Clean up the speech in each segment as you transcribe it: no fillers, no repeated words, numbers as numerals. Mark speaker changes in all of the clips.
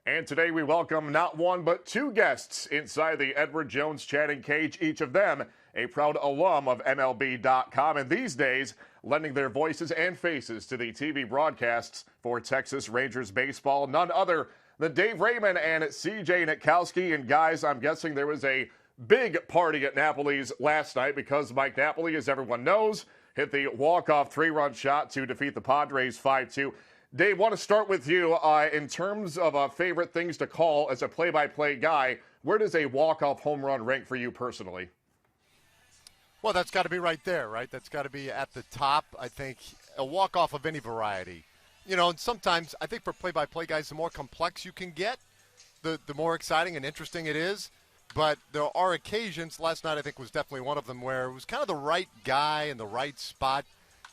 Speaker 1: And today we welcome not one but two guests inside the Edward Jones chatting cage, each of them a proud alum of MLB.com, and these days lending their voices and faces to the TV broadcasts for Texas Rangers baseball. None other than Dave Raymond and C.J. Nitkowski. And guys, I'm guessing there was a big party at Napoli's last night because Mike Napoli, as everyone knows, hit the walk-off three-run shot to defeat the Padres 5-2. Dave, want to start with you. In terms of favorite things to call as a play-by-play guy, where does a walk-off home run rank for you personally?
Speaker 2: Well, that's got to be right there, right? That's got to be at the top. I think a walk-off of any variety. You know, and sometimes I think for play-by-play guys, the more complex you can get, the more exciting and interesting it is. But there are occasions, last night I think was definitely one of them, where it was kind of the right guy in the right spot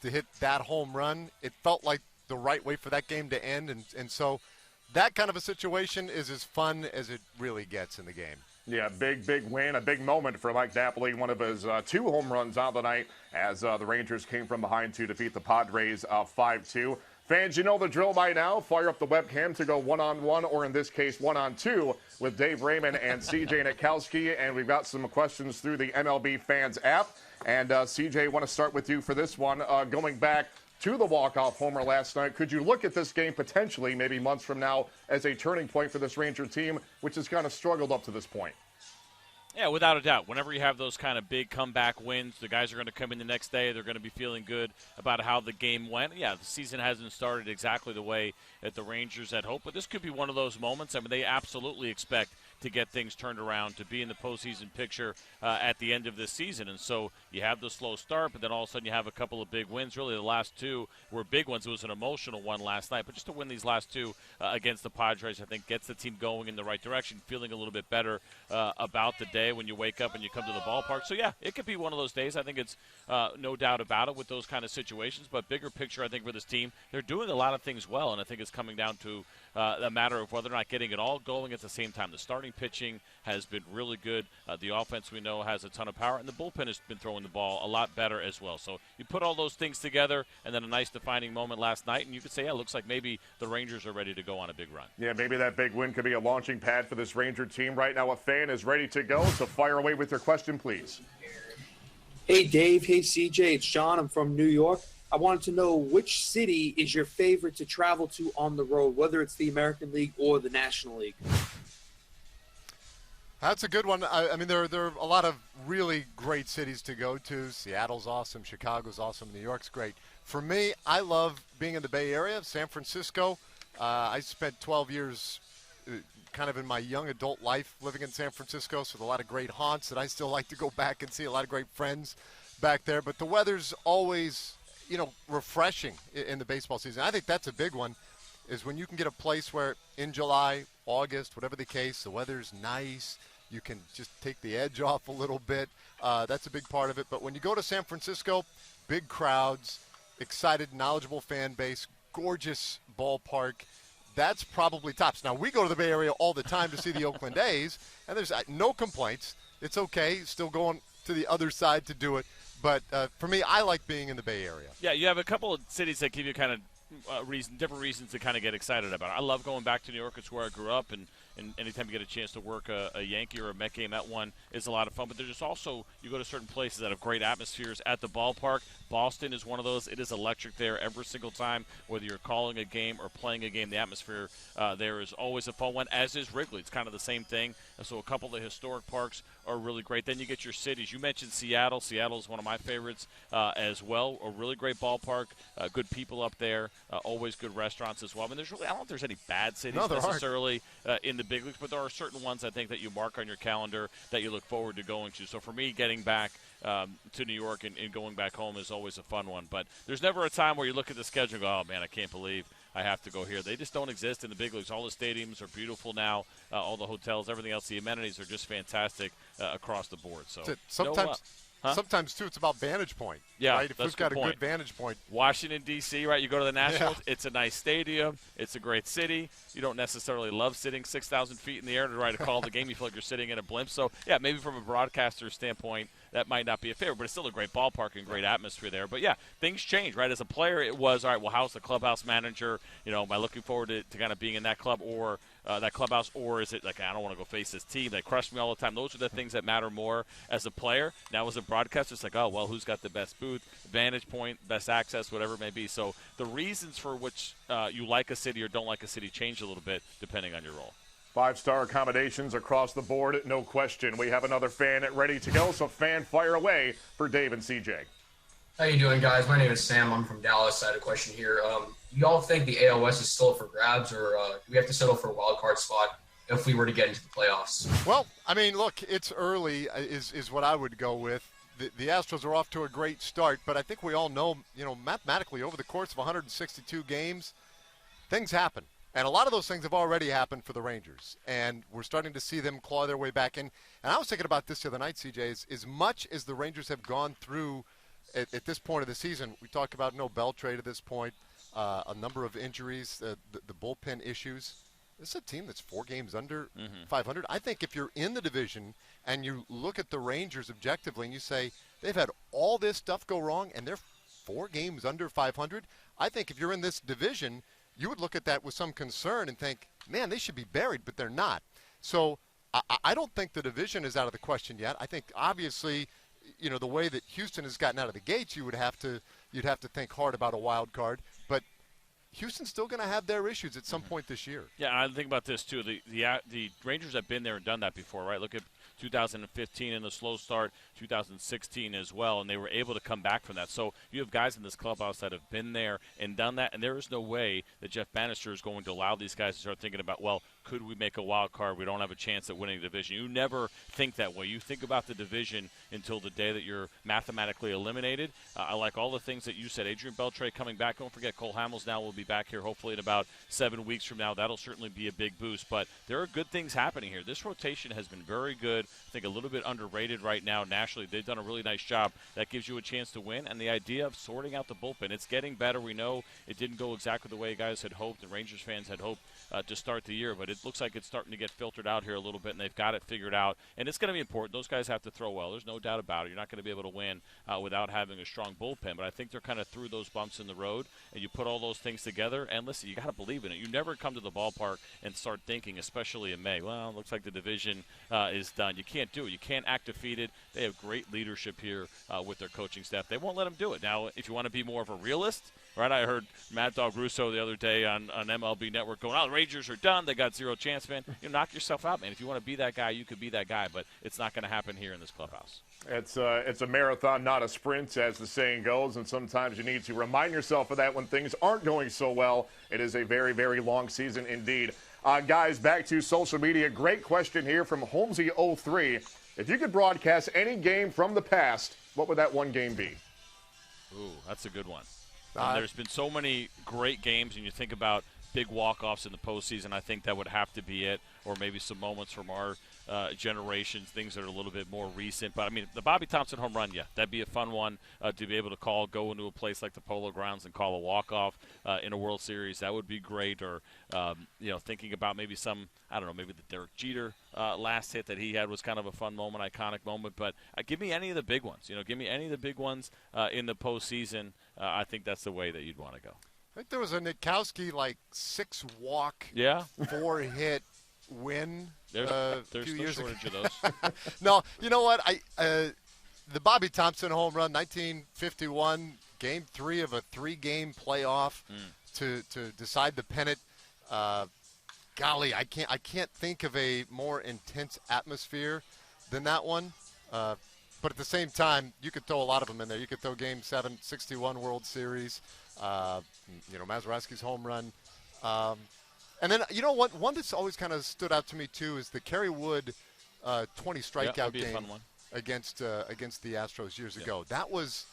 Speaker 2: to hit that home run. It felt like the right way for that game to end. And so that kind of a situation is as fun as it really gets in the game.
Speaker 1: Yeah, big win, a big moment for Mike Napoli, one of his two home runs on the night as the Rangers came from behind to defeat the Padres 5-2. Fans, you know the drill by now. Fire up the webcam to go one-on-one, or in this case, one-on-two, with Dave Raymond and C.J. Nitkowski. And we've got some questions through the MLB Fans app. And C.J., want to start with you for this one. Going back to the walk-off homer last night, could you look at this game potentially, maybe months from now, as a turning point for this Ranger team, which has kind of struggled up to this point?
Speaker 3: Yeah, without a doubt. Whenever you have those kind of big comeback wins, the guys are going to come in the next day. They're going to be feeling good about how the game went. Yeah, the season hasn't started exactly the way that the Rangers had hoped, but this could be one of those moments. I mean, they absolutely expect to get things turned around, to be in the postseason picture at the end of this season. And so you have the slow start, but then all of a sudden you have a couple of big wins. Really, the last two were big ones. It was an emotional one last night, but just to win these last two against the Padres, I think gets the team going in the right direction, feeling a little bit better about the day when you wake up and you come to the ballpark. So, yeah, it could be one of those days. I think it's no doubt about it with those kind of situations. But bigger picture, I think, for this team, they're doing a lot of things well, and I think it's coming down to a matter of whether or not getting it all going at the same time. The starting pitching has been really good. The offense, we know, has a ton of power, and the bullpen has been throwing the ball a lot better as well. So you put all those things together, and then a nice defining moment last night, and you could say, yeah, it looks like maybe the Rangers are ready to go on a big run. Yeah, maybe that big win could be a launching pad for this Ranger team. Right now, a fan is ready to go, so fire away with your question, please.
Speaker 4: Hey, Dave. Hey, CJ. It's John. I'm from New York. I wanted to know which city is your favorite to travel to on the road, whether it's the American League or the National League.
Speaker 2: That's a good one. I mean, there are a lot of really great cities to go to. Seattle's awesome. Chicago's awesome. New York's great. For me, I love being in the Bay Area, San Francisco. I spent 12 years kind of in my young adult life living in San Francisco, so a lot of great haunts that I still like to go back and see, a lot of great friends back there. But the weather's always, you know, refreshing in the baseball season. I think that's a big one, is when you can get a place where in July, August, whatever the case, the weather's nice. You can just take the edge off a little bit. That's a big part of it. But when you go to San Francisco, big crowds, excited, knowledgeable fan base, gorgeous ballpark. That's probably tops. Now, we go to the Bay Area all the time to see the Oakland A's, and there's no complaints. It's okay. Still going to the other side to do it. But for me, I like being in the Bay Area.
Speaker 3: Yeah, you have a couple of cities that give you kind of different reasons to kind of get excited about it. I love going back to New York. It's where I grew up, and anytime you get a chance to work a Yankee or a Met game, that one is a lot of fun. But there's just also, you go to certain places that have great atmospheres at the ballpark. Boston is one of those. It is electric there every single time, whether you're calling a game or playing a game. The atmosphere there is always a fun one, as is Wrigley. It's kind of the same thing. So a couple of the historic parks are really great. Then you get your cities. You mentioned Seattle. Seattle is one of my favorites as well. A really great ballpark, good people up there, always good restaurants as well. I mean, I don't know if there's any bad cities necessarily in the big leagues, but there are certain ones I think that you mark on your calendar that you look forward to going to. So for me, getting back to New York and going back home is always a fun one. But there's never a time where you look at the schedule and go, oh, man, I can't believe I have to go here. They just don't exist in the big leagues. All the stadiums are beautiful now. All the hotels, everything else, the amenities are just fantastic across the board. So
Speaker 2: sometimes, too, it's about vantage point.
Speaker 3: Yeah,
Speaker 2: right? If we've got a good vantage point.
Speaker 3: Washington, D.C., right? You go to the Nationals. Yeah. It's a nice stadium. It's a great city. You don't necessarily love sitting 6,000 feet in the air to try to call the game. You feel like you're sitting in a blimp. So, yeah, maybe from a broadcaster standpoint, that might not be a favorite, but it's still a great ballpark and great atmosphere there. But, yeah, things change, right? As a player, it was, all right, well, how's the clubhouse manager? You know, am I looking forward to kind of being in that club? Or that clubhouse, or is it like, I don't want to go face this team, they crush me all the time? Those are the things that matter more as a player. Now as a broadcaster, it's like, oh, well, who's got the best booth, vantage point, best access, whatever it may be. So the reasons for which you like a city or don't like a city change a little bit depending on your role.
Speaker 1: 5-star accommodations across the board, no question. We have another fan ready to go, so fan fire away for Dave and C.J.
Speaker 5: How you doing, guys? My name is Sam. I'm from Dallas. I had a question here. Do y'all think the AL West is still up for grabs, or do we have to settle for a wild card spot if we were to get into the playoffs?
Speaker 2: Well, I mean, look, it's early is what I would go with. The Astros are off to a great start, but I think we all know, mathematically over the course of 162 games, things happen. And a lot of those things have already happened for the Rangers, and we're starting to see them claw their way back in. And I was thinking about this the other night, CJ, as much as the Rangers have gone through at this point of the season, we talk about no Bell trade at this point, a number of injuries, the bullpen issues. This is a team that's 4 games under 500. I think if you're in the division and you look at the Rangers objectively and you say they've had all this stuff go wrong and they're 4 games under 500, I think if you're in this division, you would look at that with some concern and think, man, they should be buried, but they're not. So I don't think the division is out of the question yet. I think obviously, the way that Houston has gotten out of the gates, you'd have to think hard about a wild card. But Houston's still going to have their issues at some point this year.
Speaker 3: Yeah, I think about this too. The Rangers have been there and done that before, right? Look at 2015 in the slow start, 2016 as well, and they were able to come back from that. So you have guys in this clubhouse that have been there and done that, and there is no way that Jeff Bannister is going to allow these guys to start thinking about, well, could we make a wild card? We don't have a chance at winning the division. You never think that way. You think about the division until the day that you're mathematically eliminated. I like all the things that you said. Adrian Beltre coming back. Don't forget Cole Hamels now will be back here hopefully in about 7 weeks from now. That'll certainly be a big boost. But there are good things happening here. This rotation has been very good. I think a little bit underrated right now nationally. They've done a really nice job. That gives you a chance to win. And the idea of sorting out the bullpen, it's getting better. We know it didn't go exactly the way guys had hoped and Rangers fans had hoped to start the year, but it looks like it's starting to get filtered out here a little bit, and they've got it figured out. And it's going to be important. Those guys have to throw well. There's no doubt about it. You're not going to be able to win without having a strong bullpen, but I think they're kind of through those bumps in the road, and you put all those things together, and listen, you got to believe in it. You never come to the ballpark and start thinking, especially in May, well, it looks like the division is done. You can't do it. You can't act defeated. They have great leadership here with their coaching staff. They won't let them do it. Now, if you want to be more of a realist, right, I heard Mad Dog Russo the other day on MLB Network going, oh, the Rangers are done. They got zero chance, man. Knock yourself out, man. If you want to be that guy, you could be that guy, but it's not going to happen here in this clubhouse.
Speaker 1: It's a marathon, not a sprint, as the saying goes, and sometimes you need to remind yourself of that when things aren't going so well. It is a very, very long season indeed. Guys, back to social media. Great question here from Holmesy03. If you could broadcast any game from the past, what would that one game be?
Speaker 3: Ooh, that's a good one. There's been so many great games, and you think about big walk-offs in the postseason, I think that would have to be it, or maybe some moments from our generations, things that are a little bit more recent. But, I mean, the Bobby Thompson home run, yeah, that'd be a fun one to be able to go into a place like the Polo Grounds and call a walk-off in a World Series. That would be great. Or, thinking about maybe maybe the Derek Jeter last hit that he had was kind of a fun moment, iconic moment. But give me any of the big ones. Give me any of the big ones in the postseason. I think that's the way that you'd want to go.
Speaker 2: I think there was a Nitkowski 6-walk, 4-hit win
Speaker 3: there's
Speaker 2: a
Speaker 3: no
Speaker 2: few years
Speaker 3: shortage
Speaker 2: ago.
Speaker 3: of those.
Speaker 2: No, you know what? The Bobby Thompson home run, 1951, Game 3 of a 3-game playoff to decide the pennant. Golly, I can't think of a more intense atmosphere than that one. But at the same time, you could throw a lot of them in there. You could throw Game 7, 61 World Series, Mazeroski's home run. And then, one that's always kind of stood out to me, too, is the Kerry Wood 20 strikeout game against the Astros years ago. That was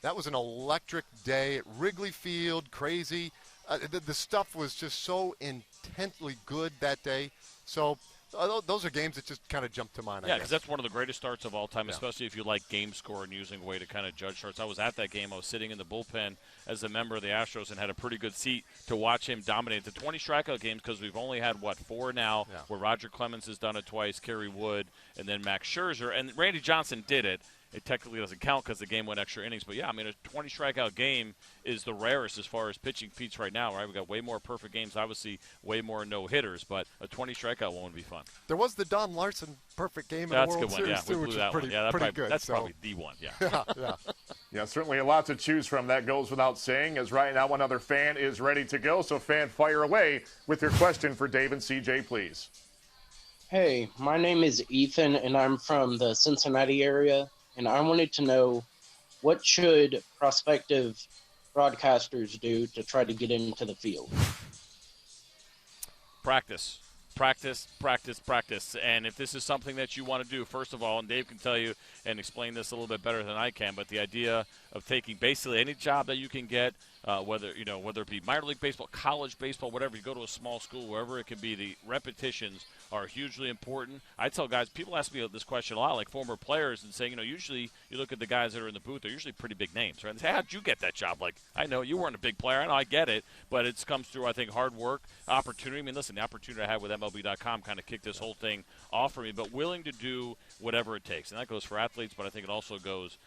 Speaker 2: an electric day at Wrigley Field, crazy. The stuff was just so intently good that day. So those are games that just kind of jump to mind.
Speaker 3: Yeah, because that's one of the greatest starts of all time, especially if you like game score and using a way to kind of judge starts. I was at that game. I was sitting in the bullpen as a member of the Astros and had a pretty good seat to watch him dominate the 20 strikeout games, because we've only had, 4 now, where Roger Clemens has done it twice, Kerry Wood, and then Max Scherzer. And Randy Johnson did it. it technically doesn't count because the game went extra innings. But, yeah, I mean, a 20 strikeout game is the rarest as far as pitching feats right now, right? We've got way more perfect games, obviously way more no-hitters, but a 20 strikeout one would be fun.
Speaker 2: There was the Don Larson perfect game in the World Series, too, which is pretty good.
Speaker 3: That's probably the one,
Speaker 2: yeah.
Speaker 1: Yeah, certainly a lot to choose from. That goes without saying, as right now another fan is ready to go. So, fan, fire away with your question for Dave and CJ, please.
Speaker 6: Hey, my name is Ethan, and I'm from the Cincinnati area, and I wanted to know, what should prospective broadcasters do to try to get into the field?
Speaker 3: Practice. And if this is something that you want to do, first of all, and Dave can tell you and explain this a little bit better than I can, but the idea of taking basically any job that you can get, whether it be minor league baseball, college baseball, whatever, you go to a small school, wherever it can be, the repetitions are hugely important. I tell guys, people ask me this question a lot, like former players, and saying, usually you look at the guys that are in the booth, they're usually pretty big names, right? And say, how'd you get that job? Like, I know you weren't a big player. I know, I get it, but it comes through, I think, hard work, opportunity. I mean, listen, the opportunity I had with MLB.com kind of kicked this whole thing off for me, but willing to do whatever it takes. And that goes for athletes, but I think it also goes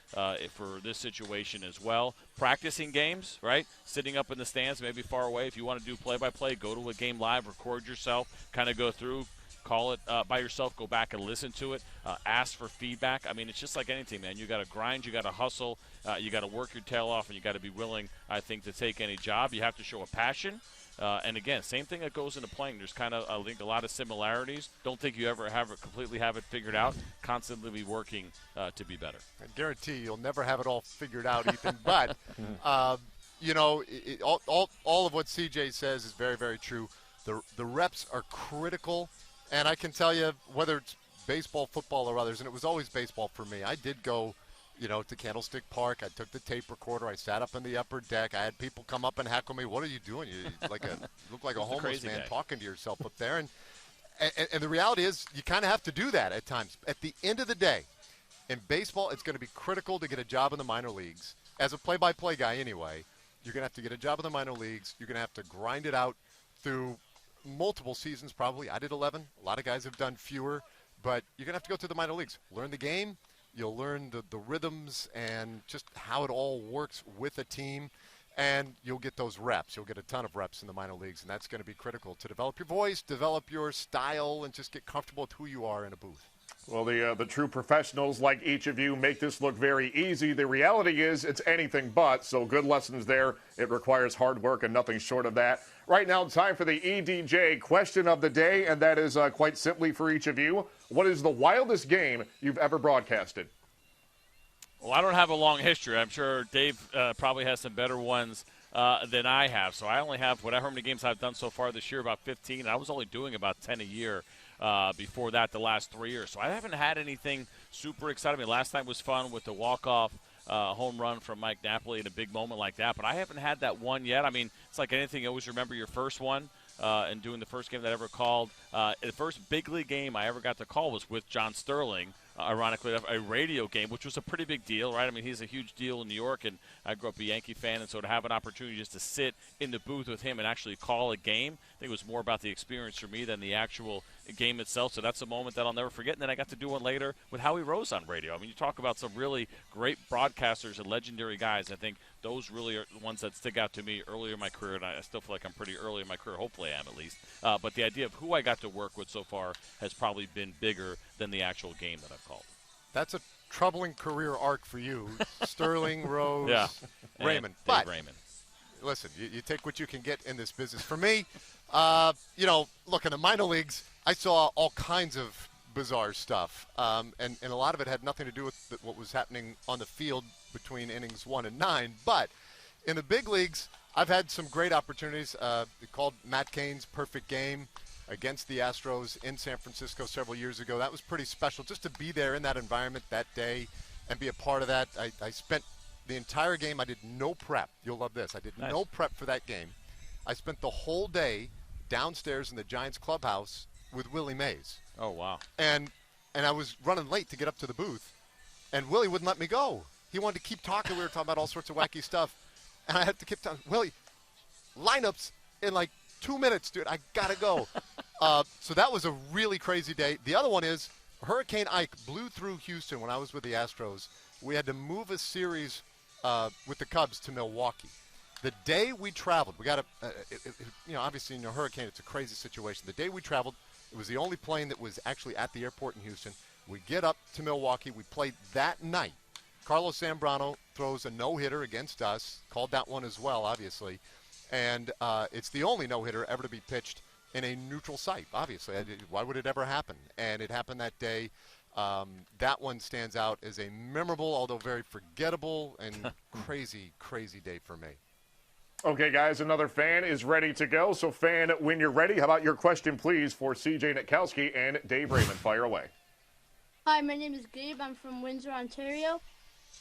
Speaker 3: for this situation as well. Practicing games, right? Sitting up in the stands, maybe far away. If you want to do play-by-play, go to a game live, record yourself, kind of go through, call it by yourself, go back and listen to it, ask for feedback. I mean, it's just like anything, man. You got to grind, you got to hustle, you got to work your tail off, and you got to be willing, I think, to take any job. You have to show a passion. And again, same thing that goes into playing. There's kind of, I think, a lot of similarities. Don't think you ever completely have it figured out. Constantly be working to be better.
Speaker 2: I guarantee you'll never have it all figured out, Ethan. But all of what CJ says is very, very true. The reps are critical, and I can tell you, whether it's baseball, football, or others, and it was always baseball for me. I did go to Candlestick Park. I took the tape recorder. I sat up in the upper deck. I had people come up and heckle me. What are you doing? You look like a homeless man talking to yourself up there. And the reality is, you kind of have to do that at times. At the end of the day, in baseball, it's going to be critical to get a job in the minor leagues. As a play-by-play guy anyway, you're going to have to get a job in the minor leagues. You're going to have to grind it out through multiple seasons probably. I did 11. A lot of guys have done fewer. But you're going to have to go through the minor leagues. Learn the game. You'll learn the rhythms and just how it all works with a team, and you'll get those reps. You'll get a ton of reps in the minor leagues, and that's going to be critical to develop your voice, develop your style, and just get comfortable with who you are in a booth.
Speaker 1: Well, the true professionals like each of you make this look very easy. The reality is it's anything but, so good lessons there. It requires hard work and nothing short of that. Right now, time for the EDJ question of the day, and that is quite simply for each of you. What is the wildest game you've ever broadcasted?
Speaker 3: Well, I don't have a long history. I'm sure Dave probably has some better ones than I have. So I only have, whatever many games I've done so far this year, about 15. I was only doing about 10 a year before that the last 3 years. So I haven't had anything super exciting. I mean, last night was fun with the walk-off home run from Mike Napoli in a big moment like that. But I haven't had that one yet. I mean, it's like anything. You always remember your first one. And doing the first game that I ever called. The first big league game I ever got to call was with John Sterling, ironically, a radio game, which was a pretty big deal, right? I mean, he's a huge deal in New York, and I grew up a Yankee fan, and so to have an opportunity just to sit in the booth with him and actually call a game, I think it was more about the experience for me than the actual game itself. So that's a moment that I'll never forget. And then I got to do one later with Howie Rose on radio. I mean, you talk about some really great broadcasters and legendary guys. I think those really are the ones that stick out to me earlier in my career, and I still feel like I'm pretty early in my career. Hopefully I am, at least. But the idea of who I got to work with so far has probably been bigger than the actual game that I've called.
Speaker 2: That's a troubling career arc for you. Sterling, Rose, Raymond.
Speaker 3: Dave Raymond.
Speaker 2: Listen, you take what you can get in this business. For me, look, in the minor leagues, I saw all kinds of bizarre stuff, and a lot of it had nothing to do with what was happening on the field between innings 1 and 9. But in the big leagues, I've had some great opportunities. Called Matt Cain's perfect game against the Astros in San Francisco several years ago. That was pretty special just to be there in that environment that day and be a part of that. I spent the entire game. I did no prep. You'll love this. I did no prep for that game. I spent the whole day downstairs in the Giants clubhouse with Willie Mays.
Speaker 3: Oh, wow.
Speaker 2: And I was running late to get up to the booth, and Willie wouldn't let me go. He wanted to keep talking. We were talking about all sorts of wacky stuff. And I had to keep telling Willie, lineups in like 2 minutes, dude. I got to go. So that was a really crazy day. The other one is Hurricane Ike blew through Houston when I was with the Astros. we had to move a series with the Cubs to Milwaukee. The day we traveled, we got obviously in a hurricane, it's a crazy situation. The day we traveled, it was the only plane that was actually at the airport in Houston. We get up to Milwaukee. We played that night. Carlos Zambrano throws a no-hitter against us, called that one as well, obviously. And it's the only no-hitter ever to be pitched in a neutral site, obviously. Why would it ever happen? And it happened that day. That one stands out as a memorable, although very forgettable and crazy, crazy day for me.
Speaker 1: Okay, guys, another fan is ready to go. So, fan, when you're ready, how about your question, please, for C.J. Nitkowski and Dave Raymond? Fire away.
Speaker 7: Hi, my name is Gabe. I'm from Windsor, Ontario.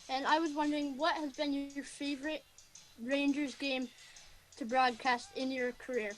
Speaker 7: And I was wondering, what has been your favorite Rangers game to broadcast in your career?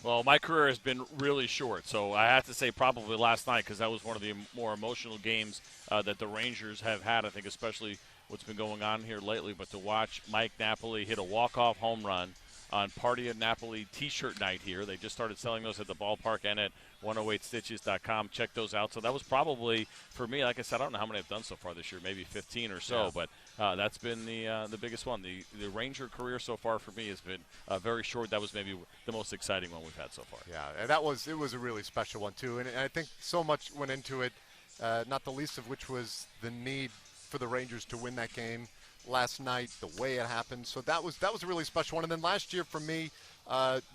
Speaker 3: Well, my career has been really short, so I have to say probably last night, because that was one of the more emotional games that the Rangers have had, I think, especially what's been going on here lately. But to watch Mike Napoli hit a walk-off home run on Party at Napoli T-shirt night here. They just started selling those at the ballpark and at 108stitches.com. Check those out. So that was probably, for me, like I said, I don't know how many I've done so far this year, maybe 15 or so, but that's been the biggest one. The Ranger career so far for me has been very short. That was maybe the most exciting one we've had so far.
Speaker 2: Yeah, and it was a really special one, too. And I think so much went into it, not the least of which was the need for the Rangers to win that game last night, the way it happened. So that was a really special one. And then last year for me,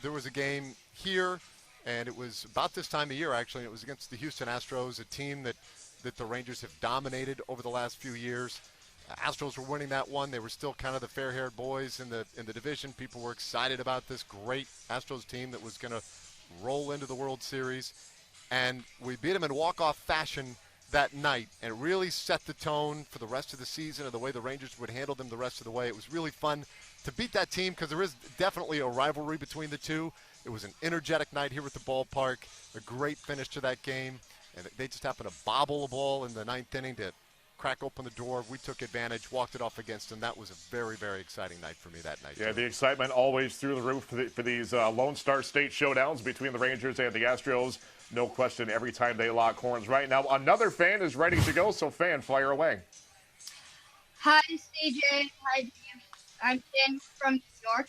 Speaker 2: there was a game here, and it was about this time of year, actually. It was against the Houston Astros, a team that the Rangers have dominated over the last few years. Astros were winning that one. They were still kind of the fair-haired boys in the division. People were excited about this great Astros team that was going to roll into the World Series. And we beat them in walk-off fashion that night, and it really set the tone for the rest of the season and the way the Rangers would handle them the rest of the way. It was really fun to beat that team because there is definitely a rivalry between the two. It was an energetic night here at the ballpark, a great finish to that game, and they just happened to bobble a ball in the ninth inning to crack open the door. We took advantage, walked it off against them. That was a very, very exciting night for me that night.
Speaker 1: Yeah, the excitement always through the roof for these Lone Star State showdowns between the Rangers and the Astros. No question, every time they lock horns. Right now, another fan is ready to go, so fan, fire away.
Speaker 8: Hi, CJ. Hi, Dave. I'm Finn from New York.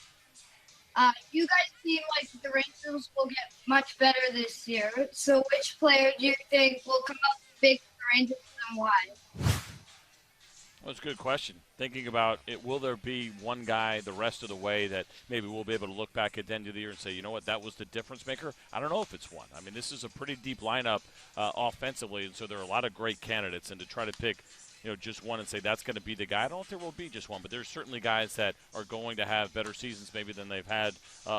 Speaker 8: You guys seem like the Rangers will get much better this year. So which player do you think will come out big for the Rangers and why?
Speaker 3: Well, that's a good question. Thinking about it, will there be one guy the rest of the way that maybe we'll be able to look back at the end of the year and say, you know what, that was the difference maker? I don't know if it's one. I mean, this is a pretty deep lineup offensively, and so there are a lot of great candidates. And to try to pick, just one and say that's going to be the guy, I don't know if there will be just one, but there's certainly guys that are going to have better seasons maybe than they've had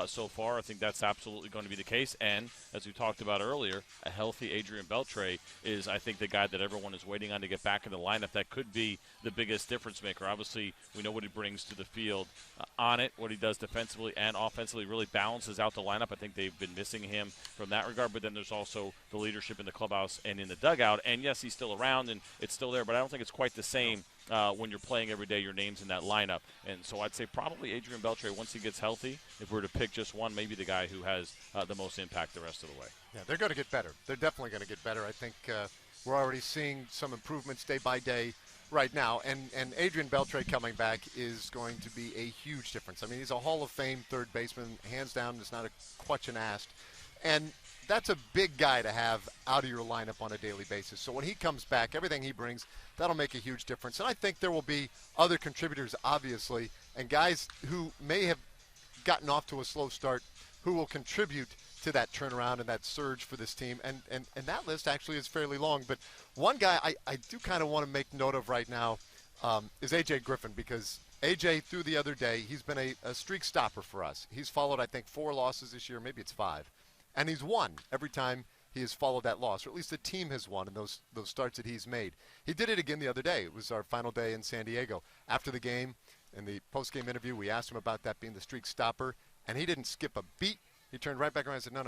Speaker 3: so far. I think that's absolutely going to be the case. And as we talked about earlier, a healthy Adrian Beltre is, I think, the guy that everyone is waiting on to get back in the lineup. That could be the biggest difference maker. Obviously, we know what he brings to the field on it, what he does defensively and offensively, really balances out the lineup. I think they've been missing him from that regard, but then there's also the leadership in the clubhouse and in the dugout. And yes, he's still around and it's still there, but I don't think it's quite the same when you're playing every day, your name's in that lineup. And so I'd say probably Adrian Beltre, once he gets healthy, if we were to pick just one, maybe the guy who has the most impact the rest of the way.
Speaker 2: Yeah, they're going to get better. They're definitely going to get better. I think we're already seeing some improvements day by day right now. And Adrian Beltre coming back is going to be a huge difference. I mean, he's a Hall of Fame third baseman, hands down. It's not a question asked. And that's a big guy to have out of your lineup on a daily basis. So when he comes back, everything he brings, that'll make a huge difference. And I think there will be other contributors, obviously, and guys who may have gotten off to a slow start who will contribute to that turnaround and that surge for this team. And that list actually is fairly long. But one guy I do kind of want to make note of right now is A.J. Griffin, because A.J., through the other day, he's been a streak stopper for us. He's followed, I think, 4 losses this year. Maybe it's 5. And he's won every time he has followed that loss, or at least the team has won in those starts that he's made. He did it again the other day. It was our final day in San Diego. After the game, in the post-game interview, we asked him about that being the streak stopper, and he didn't skip a beat. He turned right back around and said, no.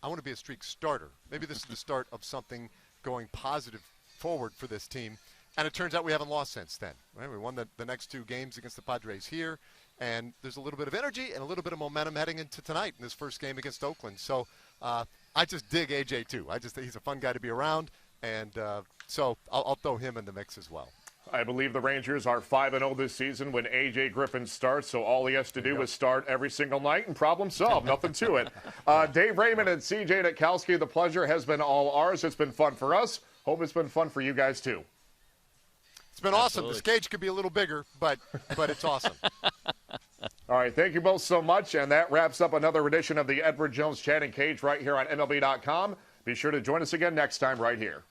Speaker 2: I want to be a streak starter. Maybe this is the start of something going positive forward for this team. And it turns out we haven't lost since then. Right? We won the next 2 games against the Padres here. And there's a little bit of energy and a little bit of momentum heading into tonight in this first game against Oakland. So I just dig A.J. too. I just think he's a fun guy to be around. And so I'll throw him in the mix as well.
Speaker 1: I believe the Rangers are 5-0 this season when A.J. Griffin starts, so all he has to do is start every single night and problem solved. Nothing to it. Dave Raymond and C.J. Nitkowski, the pleasure has been all ours. It's been fun for us. Hope it's been fun for you guys, too.
Speaker 2: It's been awesome. The stage could be a little bigger, but it's awesome.
Speaker 1: All right, thank you both so much, and that wraps up another edition of the Edward Jones Chatting Cage right here on MLB.com. Be sure to join us again next time right here.